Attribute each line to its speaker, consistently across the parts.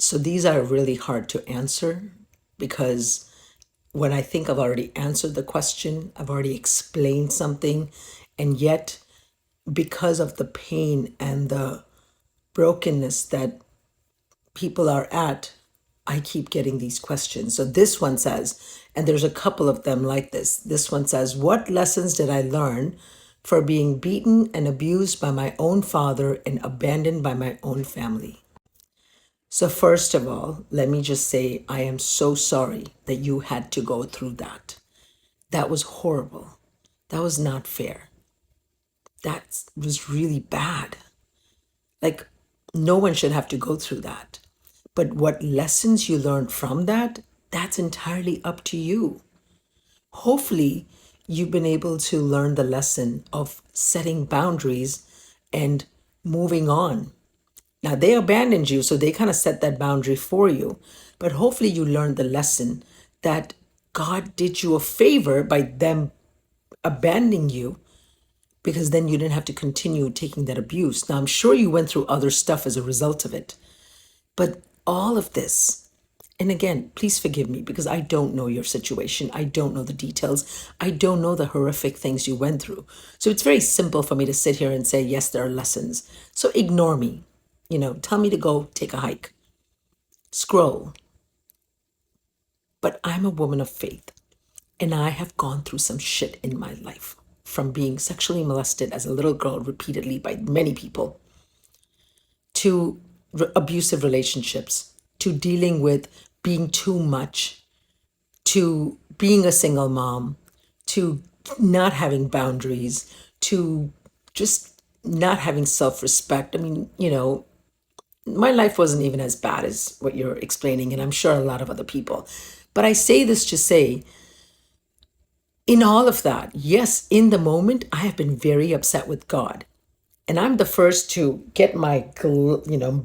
Speaker 1: So these are really hard to answer because when I think I've already answered the question, I've already explained something, and yet because of the pain and the brokenness that people are at, I keep getting these questions. So this one says, and there's a couple of them like this. This one says, what lessons did I learn for being beaten and abused by my own father and abandoned by my own family? So, first of all, let me just say, I am so sorry that you had to go through that. That was horrible. That was not fair. That was really bad. Like, no one should have to go through that. But what lessons you learned from that, that's entirely up to you. Hopefully, you've been able to learn the lesson of setting boundaries and moving on. Now, they abandoned you, so they kind of set that boundary for you. But hopefully, you learned the lesson that God did you a favor by them abandoning you because then you didn't have to continue taking that abuse. Now, I'm sure you went through other stuff as a result of it. But all of this, and again, please forgive me because I don't know your situation. I don't know the details. I don't know the horrific things you went through. So it's very simple for me to sit here and say, yes, there are lessons. So ignore me. Tell me to go take a hike, scroll. But I'm a woman of faith, and I have gone through some shit in my life, from being sexually molested as a little girl repeatedly by many people, to abusive relationships, to dealing with being too much, to being a single mom, to not having boundaries, to just not having self respect. I mean, my life wasn't even as bad as what you're explaining, and I'm sure a lot of other people. But I say this to say, in all of that, yes, in the moment, I have been very upset with God. And I'm the first to get my,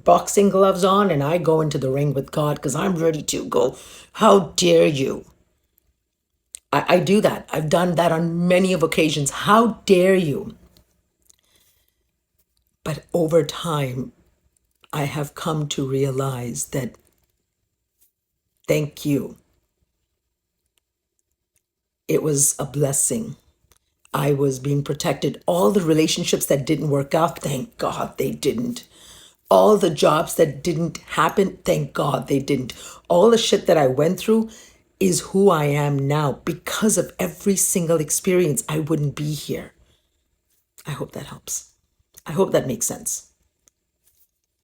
Speaker 1: boxing gloves on and I go into the ring with God because I'm ready to go. How dare you? I do that. I've done that on many of occasions. How dare you? But over time, I have come to realize that thank you. It was a blessing. I was being protected. All the relationships that didn't work out, thank God they didn't. All the jobs that didn't happen, thank God they didn't. All the shit that I went through is who I am now. Because of every single experience, I wouldn't be here. I hope that helps. I hope that makes sense.